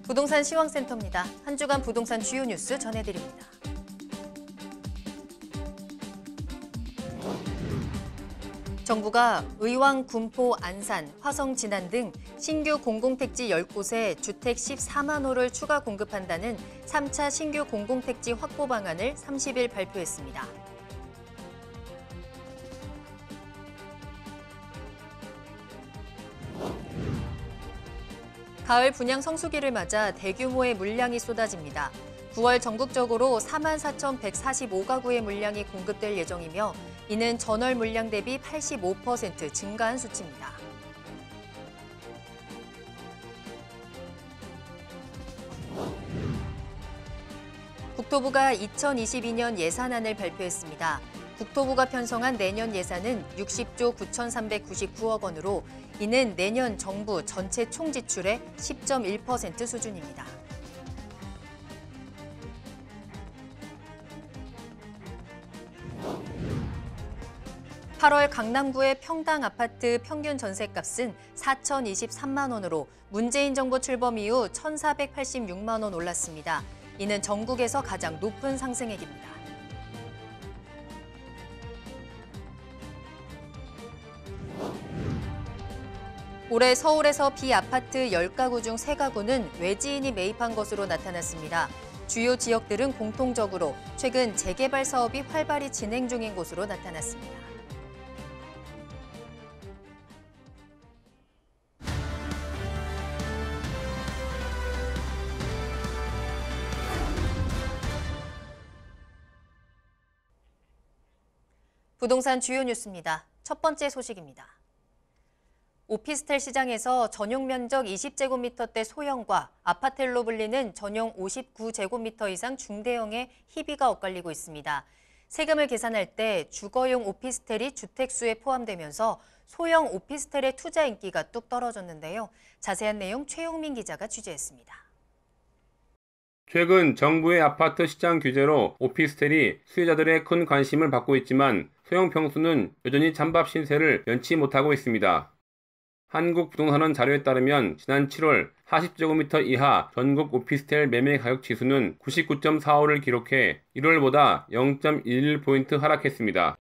부동산 시황센터입니다. 한 주간 부동산 주요 뉴스 전해드립니다. 정부가 의왕, 군포, 안산, 화성, 진안 등 신규 공공택지 10곳에 주택 14만 호를 추가 공급한다는 3차 신규 공공택지 확보 방안을 30일 발표했습니다. 가을 분양 성수기를 맞아 대규모의 물량이 쏟아집니다. 9월 전국적으로 44,145가구의 물량이 공급될 예정이며 이는 전월 물량 대비 85% 증가한 수치입니다. 국토부가 2022년 예산안을 발표했습니다. 국토부가 편성한 내년 예산은 60조 9,399억 원으로 이는 내년 정부 전체 총 지출의 10.1% 수준입니다. (8월) 강남구의 평당 아파트 평균 전셋값은 4,023만 원으로 문재인 정부 출범 이후 1,486만 원 올랐습니다. 이는 전국에서 가장 높은 상승액입니다. 올해 서울에서 비아파트 10가구 중 3가구는 외지인이 매입한 것으로 나타났습니다. 주요 지역들은 공통적으로 최근 재개발 사업이 활발히 진행 중인 곳으로 나타났습니다. 부동산 주요 뉴스입니다. 첫 번째 소식입니다. 오피스텔 시장에서 전용 면적 20제곱미터대 소형과 아파텔로 불리는 전용 59제곱미터 이상 중대형의 희비가 엇갈리고 있습니다. 세금을 계산할 때 주거용 오피스텔이 주택수에 포함되면서 소형 오피스텔의 투자 인기가 뚝 떨어졌는데요. 자세한 내용 최용민 기자가 취재했습니다. 최근 정부의 아파트 시장 규제로 오피스텔이 수요자들의 큰 관심을 받고 있지만 소형 평수는 여전히 찬밥 신세를 면치 못하고 있습니다. 한국부동산원 자료에 따르면 지난 7월 40제곱미터 이하 전국 오피스텔 매매 가격 지수는 99.45를 기록해 1월보다 0.11포인트 하락했습니다.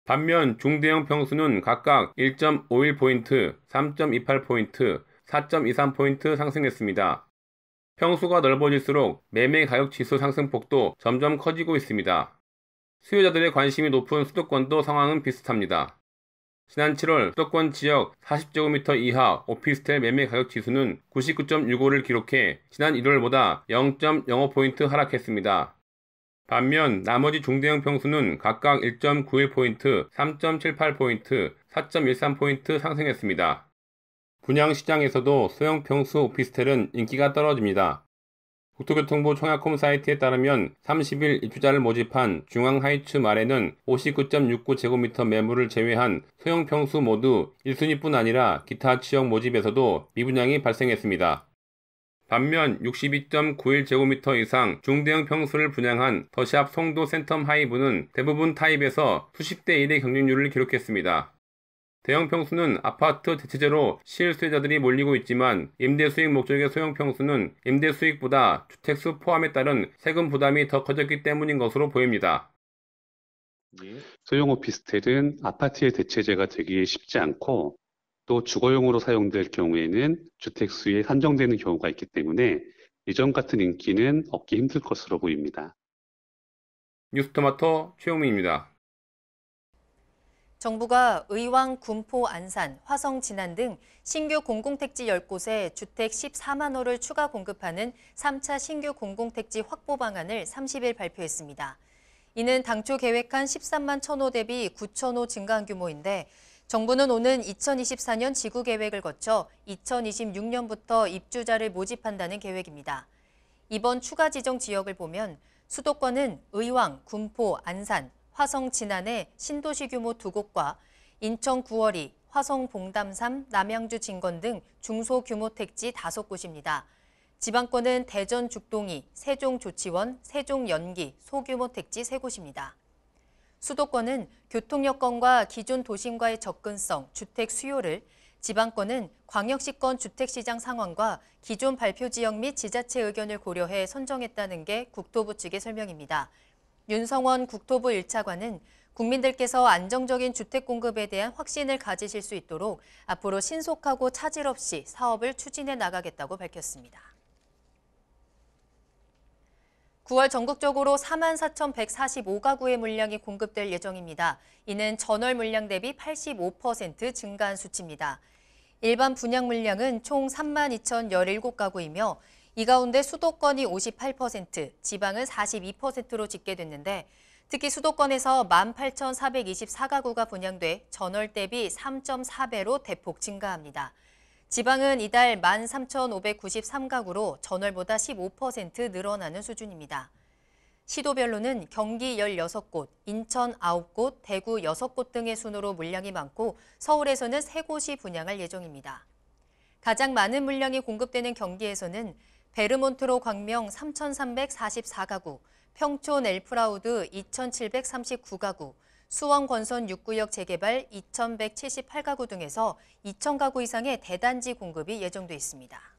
반면 중대형 평수는 각각 1.51포인트, 3.28포인트, 4.23포인트 상승했습니다. 평수가 넓어질수록 매매 가격 지수 상승폭도 점점 커지고 있습니다. 수요자들의 관심이 높은 수도권도 상황은 비슷합니다. 지난 7월 수도권 지역 40제곱미터 이하 오피스텔 매매 가격 지수는 99.65를 기록해 지난 1월보다 0.05포인트 하락했습니다. 반면 나머지 중대형 평수는 각각 1.91포인트, 3.78포인트, 4.13포인트 상승했습니다. 분양시장에서도 소형 평수 오피스텔은 인기가 떨어집니다. 국토교통부 청약홈 사이트에 따르면 30일 입주자를 모집한 중앙하이츠 말에는 59.69제곱미터 매물을 제외한 소형 평수 모두 1순위뿐 아니라 기타 지역 모집에서도 미분양이 발생했습니다. 반면 62.91제곱미터 이상 중대형 평수를 분양한 더샵 송도 센텀 하이브는 대부분 타입에서 수십 대 1의 경쟁률을 기록했습니다. 대형 평수는 아파트 대체제로 실수요자들이 몰리고 있지만 임대 수익 목적의 소형 평수는 임대 수익보다 주택수 포함에 따른 세금 부담이 더 커졌기 때문인 것으로 보입니다. 소형 오피스텔은 아파트의 대체제가 되기 쉽지 않고 또 주거용으로 사용될 경우에는 주택수에 한정되는 경우가 있기 때문에 이전 같은 인기는 얻기 힘들 것으로 보입니다. 뉴스토마토 최용민입니다. 정부가 의왕, 군포, 안산, 화성, 진안 등 신규 공공택지 10곳에 주택 14만 호를 추가 공급하는 3차 신규 공공택지 확보 방안을 30일 발표했습니다. 이는 당초 계획한 13만 1,000호 대비 9,000호 증가한 규모인데 정부는 오는 2024년 지구 계획을 거쳐 2026년부터 입주자를 모집한다는 계획입니다. 이번 추가 지정 지역을 보면 수도권은 의왕, 군포, 안산, 화성, 진안의 신도시 규모 2곳과 인천 구월이, 화성 봉담3, 남양주 진건 등 중소규모 택지 5곳입니다. 지방권은 대전 죽동이, 세종 조치원, 세종 연기, 소규모 택지 3곳입니다. 수도권은 교통 여건과 기존 도심과의 접근성, 주택 수요를, 지방권은 광역시권 주택시장 상황과 기존 발표 지역 및 지자체 의견을 고려해 선정했다는 게 국토부 측의 설명입니다. 윤성원 국토부 1차관은 국민들께서 안정적인 주택 공급에 대한 확신을 가지실 수 있도록 앞으로 신속하고 차질 없이 사업을 추진해 나가겠다고 밝혔습니다. 9월 전국적으로 44,145가구의 물량이 공급될 예정입니다. 이는 전월 물량 대비 85% 증가한 수치입니다. 일반 분양 물량은 총 32,017가구이며 이 가운데 수도권이 58%, 지방은 42%로 집계됐는데 특히 수도권에서 18,424가구가 분양돼 전월 대비 3.4배로 대폭 증가합니다. 지방은 이달 13,593가구로 전월보다 15% 늘어나는 수준입니다. 시도별로는 경기 16곳, 인천 9곳, 대구 6곳 등의 순으로 물량이 많고 서울에서는 3곳이 분양할 예정입니다. 가장 많은 물량이 공급되는 경기에서는 베르몬트로 광명 3,344가구, 평촌 엘프라우드 2,739가구, 수원 권선 6구역 재개발 2,178가구 등에서 2,000가구 이상의 대단지 공급이 예정돼 있습니다.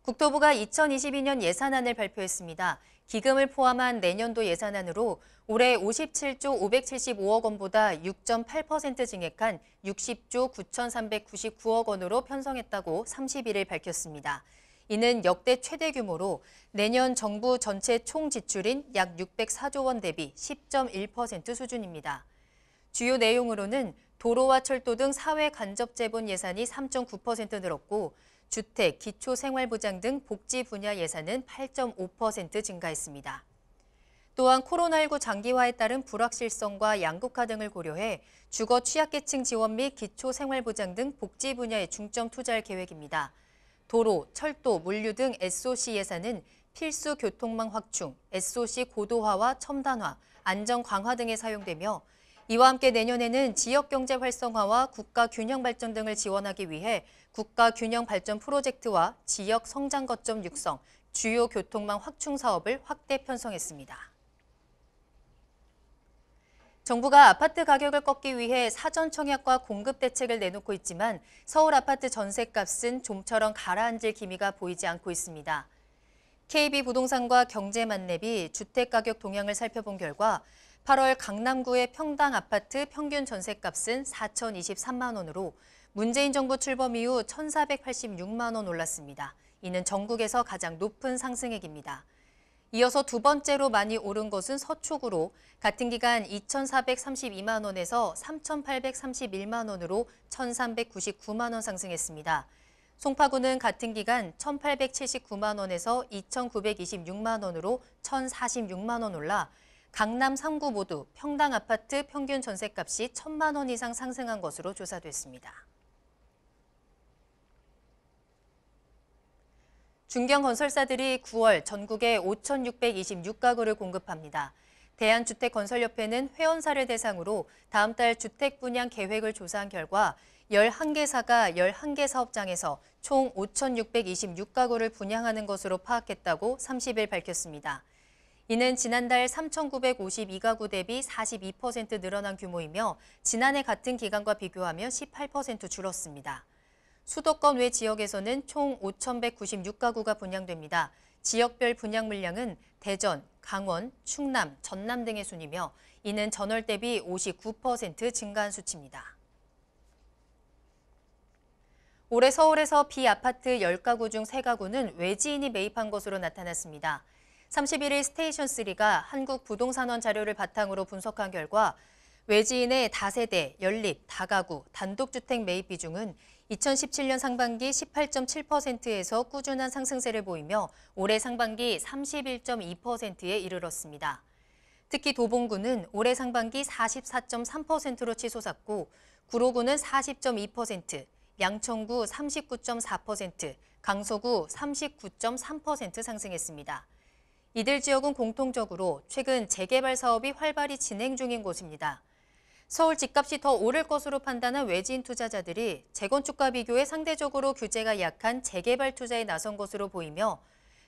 국토부가 2022년 예산안을 발표했습니다. 기금을 포함한 내년도 예산안으로 올해 57조 575억 원보다 6.8% 증액한 60조 9,399억 원으로 편성했다고 31일 밝혔습니다. 이는 역대 최대 규모로 내년 정부 전체 총 지출인 약 604조 원 대비 10.1% 수준입니다. 주요 내용으로는 도로와 철도 등 사회 간접 재본 예산이 3.9% 늘었고 주택, 기초생활보장 등 복지 분야 예산은 8.5% 증가했습니다. 또한 코로나19 장기화에 따른 불확실성과 양극화 등을 고려해 주거 취약계층 지원 및 기초생활보장 등 복지 분야에 중점 투자할 계획입니다. 도로, 철도, 물류 등 SOC 예산은 필수 교통망 확충, SOC 고도화와 첨단화, 안전 강화 등에 사용되며 이와 함께 내년에는 지역경제 활성화와 국가 균형 발전 등을 지원하기 위해 국가 균형 발전 프로젝트와 지역 성장 거점 육성, 주요 교통망 확충 사업을 확대 편성했습니다. 정부가 아파트 가격을 꺾기 위해 사전 청약과 공급 대책을 내놓고 있지만 서울 아파트 전셋값은 좀처럼 가라앉을 기미가 보이지 않고 있습니다. KB부동산과 경제만렙이 주택가격 동향을 살펴본 결과 8월 강남구의 평당 아파트 평균 전셋값은 4,023만 원으로 문재인 정부 출범 이후 1,486만 원 올랐습니다. 이는 전국에서 가장 높은 상승액입니다. 이어서 두 번째로 많이 오른 것은 서초구로 같은 기간 2,432만 원에서 3,831만 원으로 1,399만 원 상승했습니다. 송파구는 같은 기간 1,879만 원에서 2,926만 원으로 1,046만 원 올라 강남 3구 모두 평당 아파트 평균 전셋값이 1,000만 원 이상 상승한 것으로 조사됐습니다. 중견건설사들이 9월 전국에 5,626가구를 공급합니다. 대한주택건설협회는 회원사를 대상으로 다음 달 주택 분양 계획을 조사한 결과 11개사가 11개 사업장에서 총 5,626가구를 분양하는 것으로 파악했다고 30일 밝혔습니다. 이는 지난달 3,952가구 대비 42% 늘어난 규모이며 지난해 같은 기간과 비교하면 18% 줄었습니다. 수도권 외 지역에서는 총 5,196가구가 분양됩니다. 지역별 분양 물량은 대전, 강원, 충남, 전남 등의 순이며 이는 전월 대비 59% 증가한 수치입니다. 올해 서울에서 비아파트 10가구 중 3가구는 외지인이 매입한 것으로 나타났습니다. 31일 스테이션3가 한국부동산원 자료를 바탕으로 분석한 결과 외지인의 다세대, 연립, 다가구, 단독주택 매입 비중은 2017년 상반기 18.7%에서 꾸준한 상승세를 보이며 올해 상반기 31.2%에 이르렀습니다. 특히 도봉구는 올해 상반기 44.3%로 치솟았고 구로구는 40.2%, 양천구 39.4%, 강서구 39.3% 상승했습니다. 이들 지역은 공통적으로 최근 재개발 사업이 활발히 진행 중인 곳입니다. 서울 집값이 더 오를 것으로 판단한 외지인 투자자들이 재건축과 비교해 상대적으로 규제가 약한 재개발 투자에 나선 것으로 보이며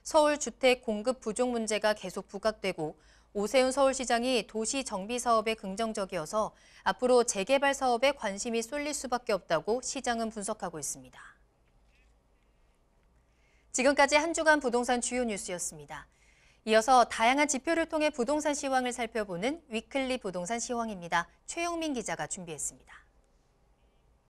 서울 주택 공급 부족 문제가 계속 부각되고 오세훈 서울시장이 도시 정비 사업에 긍정적이어서 앞으로 재개발 사업에 관심이 쏠릴 수밖에 없다고 시장은 분석하고 있습니다. 지금까지 한 주간 부동산 주요 뉴스였습니다. 이어서 다양한 지표를 통해 부동산 시황을 살펴보는 위클리 부동산 시황입니다. 최영민 기자가 준비했습니다.